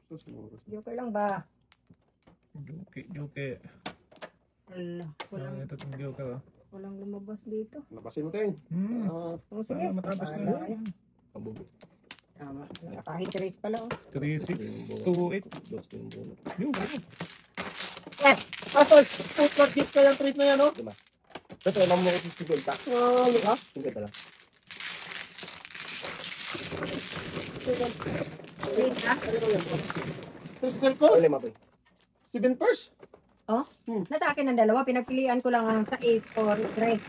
So, sumurong. Joker lang ba? Joke. Wala. Ito itong joke, oh. Walang lumabas dito. Labasin mo, ting. Oo, sige. Para matapos na Bahala yun. kayo. Pambubo. Tama. Kahit race pala. 3-6, 2-8. Dos din bunot. Yun, yun. Asoy! Putlat gift ka yung trees na yan, oh. Ito, alam mo ito 50. Oo, di ba? 50 lang. Race na? Crystal ko? Wala lima po. 7 purse? Oh? Nasa akin ang dalawa. Pinagpilian ko lang ang sa ace or race.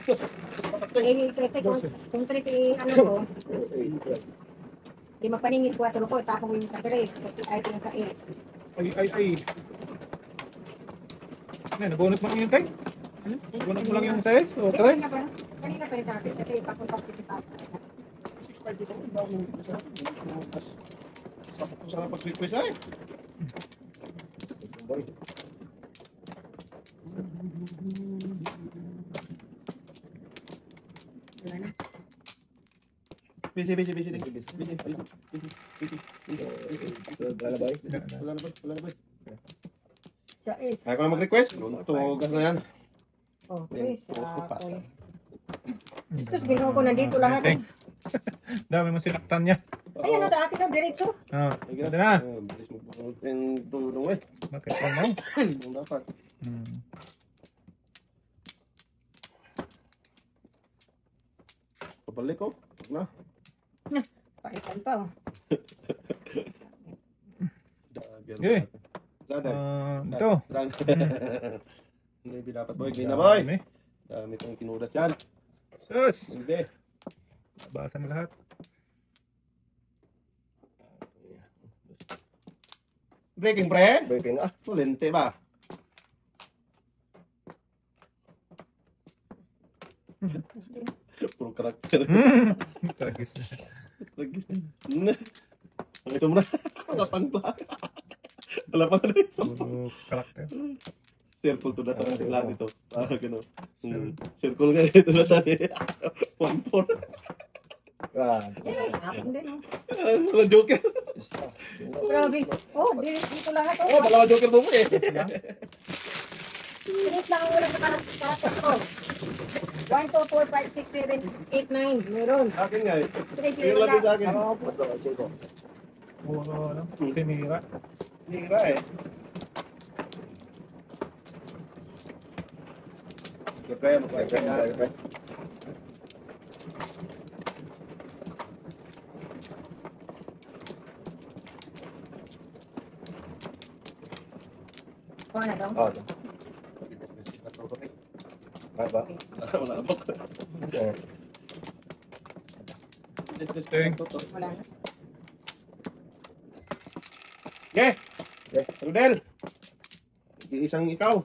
Eh, kasi kung race ano ko, di mapaningit 4 ko. Tapos yung sa race kasi ay yung sa ace. Ay. Ano, nabunot mo lang yung time? Nabunot mo lang yung size? O Di, tres? kanina pa yung sa akin kasi papunta ko si Paris. 6.5 dito. Ang dami. Sapot ko sana pag sweet quiz ay. Boy. Wala na. Busy, ting. Busy. Wala ba? Wala na ba? Sa ace. Kaya ko na mag-request. Luntugan na yan. Oh, race. Puso pa. Okay. Jesus, ginawa ko nandito lahat. Teng. Dami mo sinaktan niya. Ayun, sa akin ang diretso. Ah, ito na. Bilis mo punutin tulong eh. Bakit pa mo? Kung dapat. Pabalik ko. Na. Parisan pa oh. Dagger. Okay. Dagger. Ito. Hindi dapat boy. Gina boy. Dami. Dami kong tinulat yan. Sus! Hindi. Babasan lahat. Breaking pre. Breaking ah. Tulente ba? Puro karakter. Tragis na. Tragis na. Ito muna. Wala pang plan. Wala pang ano ito. Puro karakter. Circle to na sa ating lahat ito. Parang gano'n. Circle nga ito na sa 1-4. Yan. Yan, hapon din, oh. Walang joker. Isa. Grabe. Oh, dito lahat, Oh, oh. dalawa joker mo eh. Pinis lang ang walang karakter ko. 1, 2, 4, 5, 6, 7, 8, 9. Meron. Akin nga eh. 3, Yung labi sa akin. Oo. Ito, isa ito. Puro ano, sinira. Hira eh. Pre, Okay, okay. Oh, ano daw? Ah, ito. Ano ba? Wala ba? Okay. Wala na. Okay. Rudel. Isang ikaw.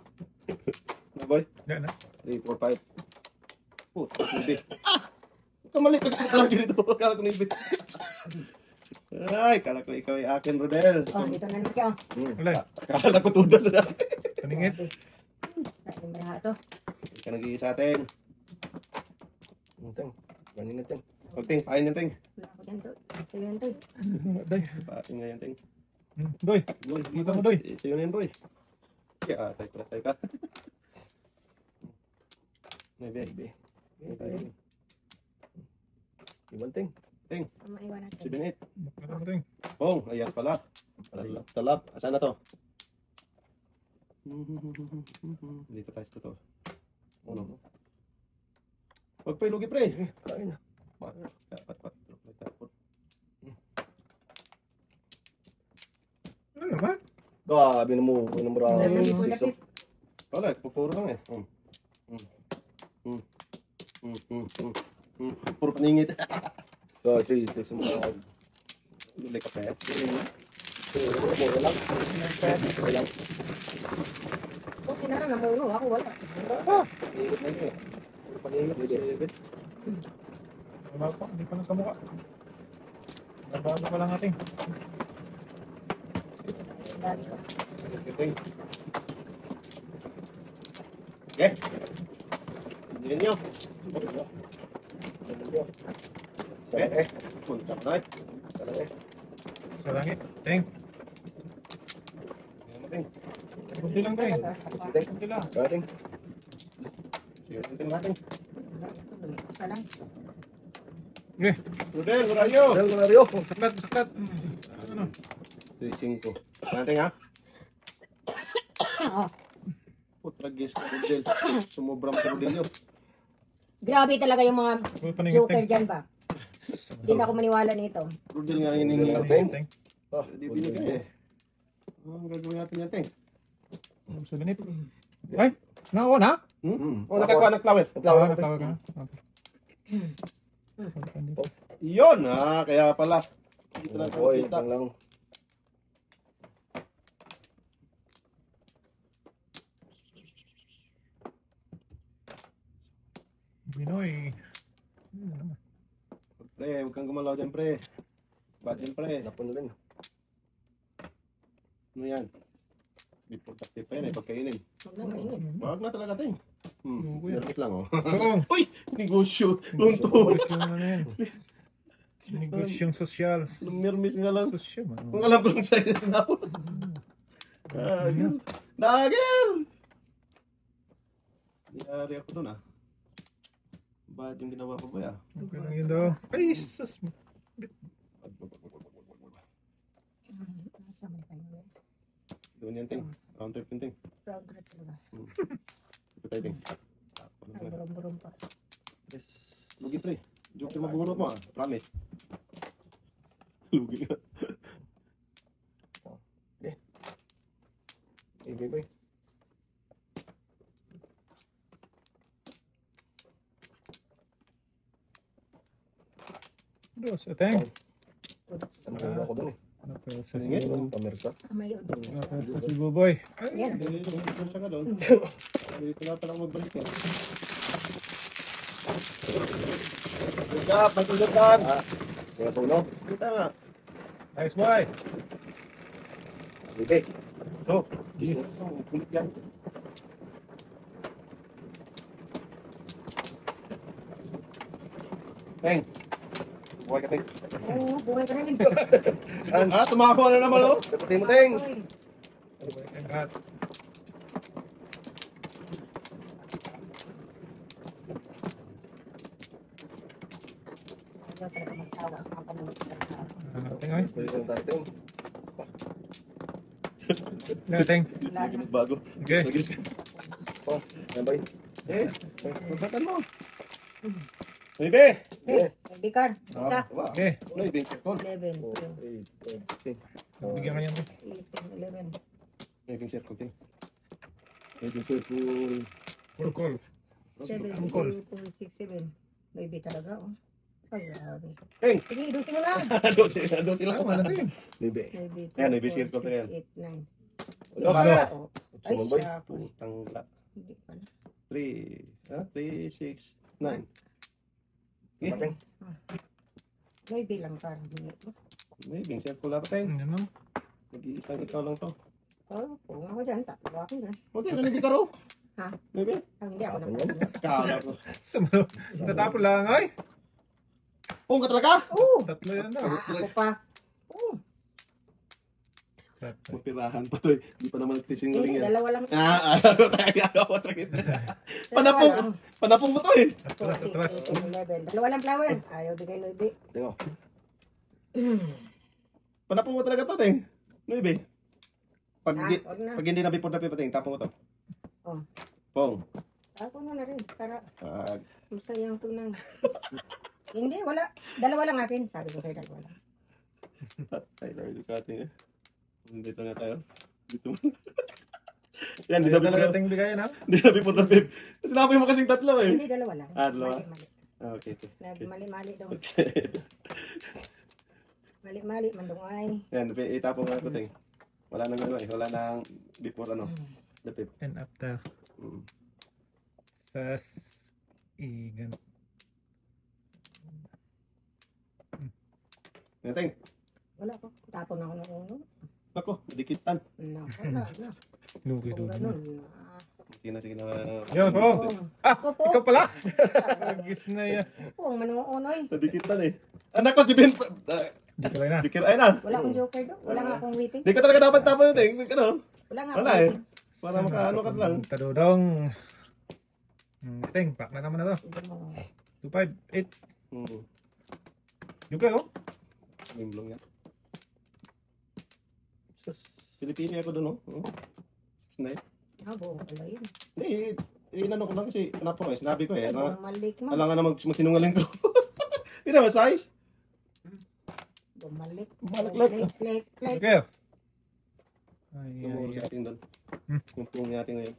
Na boy. Yan, 3, 4, 5. Oh, ibig. Kamali ka lang dito. Kala ko na ibig. Ay, kala ko ikaw ay akin, Rodel. Oh, dito na lang siya. Wala. Kala ko tudas sa akin. Paningit. Natin na ito. Hindi ka nag-iisa sa atin. Ting. Ganin natin. Huwag ting, pain yan ting. Wala ko dyan to. Sige yan to. Day. Pain nga yan ting. Doy. Boy, Dito mo, Doy. Sa'yo na yan, boy. Kaya, tayo pala tayo ka. Maybe. Ibang ting. Maiwan natin. 7, 8. Ito mo, Doy. Bong, ayan pala. Talap. Asan na to? Dito tayo sa to. Uno. Huwag pre, lugi pre. Kain na. Dapat. Ano naman? Grabe na mo. Minumura. Lapit. Wala, pupuro lang eh. Puro paningit. So, sige. Sige. Lili ka pre. Okay na lang, namuno. Ako wala. Wala pa. Hindi pa na sa mukha. Nabago pa lang natin. Dali ko. Okay. Hindi niyo. Okay. Punta na. Sa langit. Teng. Kunti lang, Teng. Kunti lang. Galing. Sige, tingnan natin. Isa lang. Okay. Rodel, Horario. Galing. Saklat. Ano? 3-5. Natin ha. Oo. Putragis ka, Rodel. Sumubram ka, Rodel yun. Grabe talaga yung mga Puro paningit, joker Teng. dyan ba? Hindi na ako maniwala nito. Rodel nga hiningi. Teng. Oh, Hindi binigay eh. Ang gagawin natin yan, Teng. Sa ganit. Ay, nakuha na? Oh, nakakuha ng flower. Flower ka na? Okay. Yun ha, kaya pala. Dito lang tayo Boy, kita. lang. Binoy. Pre, huwag kang gumalaw dyan, pre. Ba't yan, pre? Napon na rin. Ano yan? Be productive pa yan eh, pagkainin. Huwag na mainit. Wag na talaga, Teng. Lugi. Nervous lang, oh. Oo. Uy! Negosyo! Lunto! Negosyo na yan. Negosyong sosyal. Lumirmis nga lang. Sosyal, man. Kung alam ko lang sa'yo na ako. Dagger! Niyari ako dun, ah. Bakit yung ginawa ko ba, ah? Okay lang yun daw. Ay, sus. Sama na kayo. Doon yan, Teng. Round trip yun, Teng. Proud na talaga. Ito tayo, Teng. Ang burom-burom pa. Yes. Lugi, pre. Joke yung mabunot mo, ah. Promise. Lugi nga. Boy. Dos, ateng. Ano ba ako dun eh? Napesa si Singit? Pamersa. Amayo. Napesa si Buboy. Yan. Hindi, hindi siya ka doon. Dito na palang magbalik yan. Good job, magtulog ka. Kaya po, no? Kita nga. Nice boy. Bibig. So, Yes. kulit yan. Teng. Buhay ka, Teng. Oo, buhay ka rin. Tumakbo na naman, oh. Sagutin mo, Teng. Uy, Ang hat. ayaw talaga magsawa sa mga panunod. Tingnan. Pwede yung tayo, Teng. Tingnan. Wala na. Bago. Okay. Oh, yan ba yun? Babatan mo. Baby! Okay, ID card. Isa. Okay. Ano yung bench call? 11, 4, 8, 10. Bigyan ka niyan. 11. May bench circle, Teng. Medyo circle. Full call. 7, Angkol. 2, 6, 7. Maybe talaga, oh. Ay, grabe. Teng! Sige, idusin mo lang. Dosi lang. Wala na yun. Bibi. Maybe Ayan, 2, may biscuit 4, ko pa yan. 6, 8, 9. Wala. Oh. Ay, Suman, boy. siya. Putang la. Hindi pala. 3, 6, 9. Diba, Teng? Maybe lang ka. May bench circle lang, Teng. Ano? Nag-iisang ikaw lang to. Oh, kung ako dyan, tatlo ako dyan. Okay, hindi ka raw. Ha? Baby? Ah, hindi ako Ano naman. Kala ko. Tatapon lang ay. Pung ka talaga? Oo! Tatlo yan na. Ako pa. Oo. Mapirahan pa to eh. Hindi pa naman nagtisingaling yan. Dalawa lang. Ano tayo ako sakit. Panapong. Panapong mo to eh. 4, 6, 8, 11. Dalawa lang flower. Ayaw bigay Louis. Teng, oh. Panapong mo talaga to, Teng. Nuibe. Pag, Wag na. pag hindi nabipod na pipating, tapong mo to. Oh. Pong. Ako na rin. Para Pag. masayang tunay. Hindi, wala. Dalawa lang akin. Sabi ko sa'yo, dalawa lang. Ay, Lord, cutting eh. Dito na tayo. Dito mo. Yan, hindi nabipod Talaga na. ting bigayan ha. Hindi nabipod na, babe. Sinabi mo kasing tatlo eh. Hindi, dalawa lang. Dalawa? Mali-mali. Ah, okay, okay. Mali-mali daw. Okay. Mali-mali, mandungay. Yan, itapong mo na ito, Teng. Wala nang ano eh. Wala nang before ano. Dapit. And after. Sas. Igan. Yan, Teng. Wala ko. Tapon ako ng uno. Ako, dikitan. No, wala na. Lugi Kung doon. ganun. Sige na, sige na. Yun, po. Ako po. Ikaw pala. Agis na yan. Po, ang manuunoy. Nadikitan eh. Anak ko, si Ben. Di ka na. Dikir, ay na. Wala akong joker doon. Wala nga akong waiting. Di ka talaga dapat tapon yun, Teng. Ano? Wala nga Wala akong eh. waiting. Para makaano ka lang. Tadodong. Ting, pack na naman na to. Hindi mo. 2, 5, 8. Hmm. Yung kayo? Limblong yan. Pilipili ako doon, no? 6'9". Ah, buo pala yun. Hindi, inano ko lang kasi panapon eh. Sinabi ko eh. Ay, bumalik mo. Alangan na magsinungaling ko. Hindi naman size. Bumalik. Bumalik. Click. Yung kayo? Ay, Tumuro ay, sa atin doon. Hmm. Yung pung natin ngayon.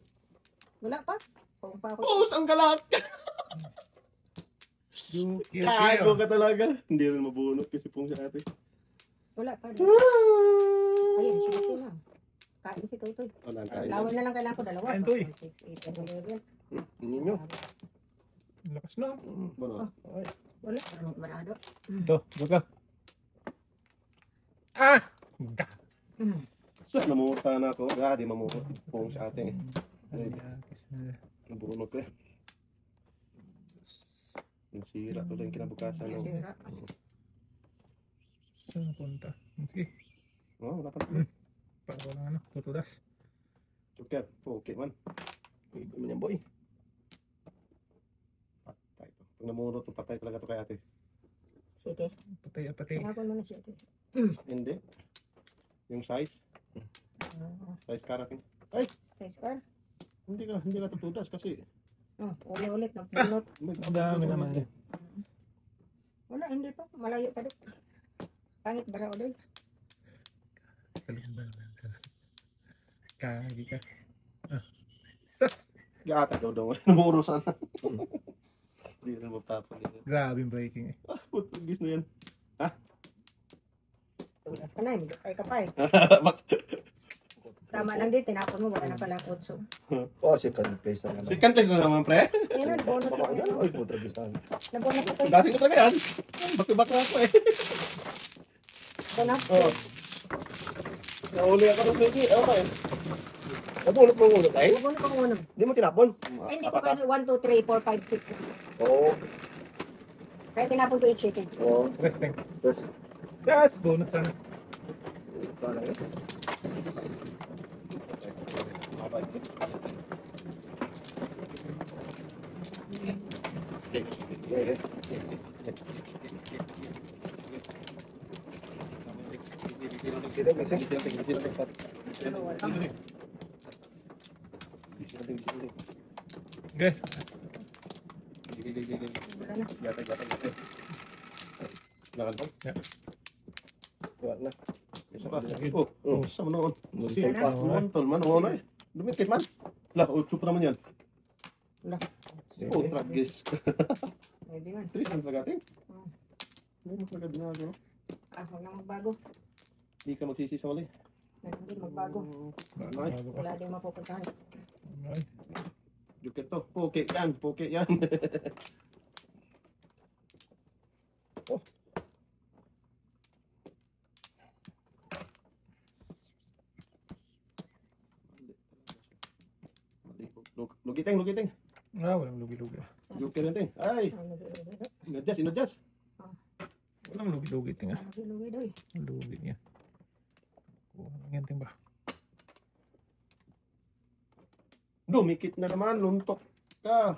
Wala pa. Kung pa ako. Oh, ang galak! yung Kago ka talaga. Hindi rin mabunot kasi pung sa atin. Wala pa. Ayun, shooting lang. Kain si Totoy. Wala tayo. Laway na lang kailangan ko dalawa. Kain, Toy. 6, 8, 11. Ninyo. Lakas na. Bono. Wala. Anong marado? Ito, buka. Ah! Ga. Sa namumuta na ako. Di mamukot. Pung sa atin eh. Ay, agis na. Nabunot ko eh. Nasira tuloy yung kinabukasan. No? Sira. Saan napunta? Okay. Oh, wala pa na. Para walang ano, tutudas. Joker. Okay man. Pwede mo niyan, boy. Patay to. Pag namunot, patay talaga to kay ate. Sige. Patay. Tinapon mo na siya. Hindi. Yung size. Size karating. Size car. Hindi ka tutudas kasi. Uli-ulit. Napulot. Ang dami naman. Wala, hindi pa. Malayo pa doon. Pangit ba raw doon? Kagi ka. Sas! Gata daw daw. Namuro sana. Hindi rin magtapon din. Grabe yung breaking eh. Putugis na yan. Tulas ka na. Hindi ka pa eh. Tama lang din. Tinapon mo. Wala na pala kutso. Oh, second place na naman. Second place na naman, pre. Yan na. Bonus Baka ko. yan. Ay, kontra bis na. Nabonus ko. Dasi ko talaga yan. Baki-baki ako eh. Ano? Oh. Nahuli ako ng Swiggy. Okay. Nabulot mo ulo, eh? Ano ko unang? Hindi mo tinapon? Ay, hindi ko kasi 1, 2, 3, 4, 5, 6. Oo. Kaya tinapon ko yung chicken. Oo. Resting. Yes. Yes, donut sana. Parang yun. Okay. Siting, siting. Okay. Wala na. Nakal ba? Wala na. Isa pa. Oh, isa mo noon. Multol pa. Montol man, ano eh. Dumikit man. Lah, 8 pa naman yan. Wala. Oh, tragis. Pwede man. Tris, ang tragating. Hindi mo talaga binago. Huwag na magbago. Hindi ka magsisi sa mali. Hindi magbago. Ay, Wala din mapupuntahan. Okay. Dukit to. Poke yan, poke yan. Lugiting, lugiting. Walang lugi-lugi. Joker yan, ting. Ay, inadjust, inadjust. Walang lugi-lugi, tinga. Lugi doy. Lugi niya. Kuha lang yan, ting ba? Dumikit na naman, luntok ka.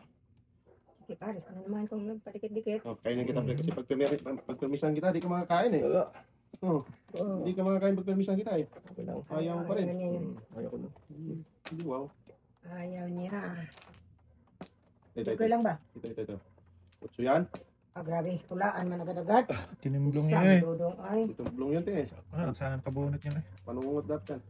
Sige, pares ko na naman kung nagpatikit-dikit. Oh, kainin kita, pre, kasi pagpermisan kita, di ka makakain eh. Wala. Oh, hindi ka makakain pagpermisan kita eh. Okay lang. Ayaw mo pa rin. Ayaw ko na. Hindi, wow. Ayaw niya. Ito, Okay lang ba? Ito. Utso yan. Grabe. Hulaan man agad-agad. Tinimblong Sa niya eh. dudong ay. Ito blong yan, ting eh. Saan ang kabunot niya eh. Panungot dapat yan.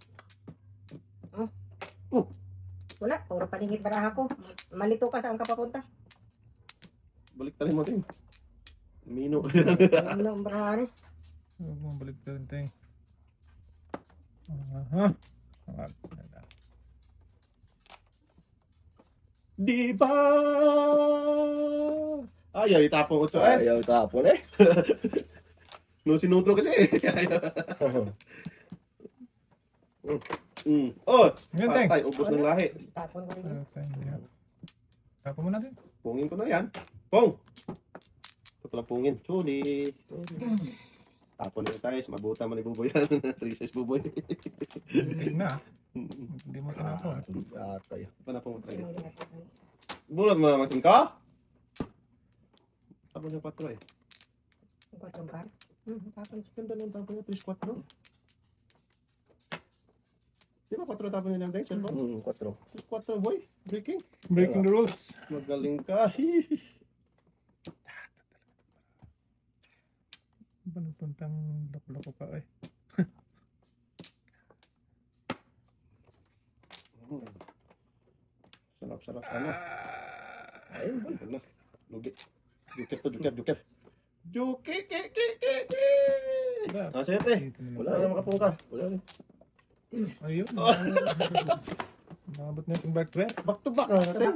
Wala. Puro paningit baraha ko. Malito ka saan ka papunta. Balik tayo mo, ting. Mino. Ano ang baraha rin? Huwag mong balik ka rin, ting. Aha. Di ba? Ayaw, itapong utso eh. Ayaw tapon eh. No, sinutro kasi eh. Oh, Yan, ting. patay, ubos ng lahi. Tapon ko rin. Tapon mo natin. Pungin ko na yan. Pong! Ito pala pungin. Chuli. Tapon na tayo. Mabuta man ni Buboy yan. 3-6 Buboy. Tingin na. Hindi mo tinapon. Atay. Ano pong sa'yo? Bulat mo naman ka? Tapon yung 4 eh. Ang kwatrong ka? Tapon yung tapon yung 3-4. Di ba 4 tapon yung lang tayo? 4. 4 boy. Breaking. Breaking the rules. Magaling ka. Ba nagpuntang loko-loko ka eh. Sarap-sarap ano. Ayun boy. Ano? Lugi. Joker to, joker. Joker, Ah, sige pre. Wala na makapungka. Wala rin. Ayun. Nakabot na itong back to back. Back to back na natin.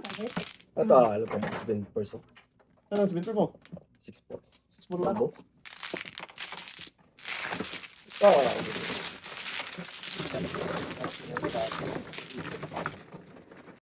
Ito, alam ko, spin person. Ano ang spinter mo? 6-4. 6 lang. Labo. Oh,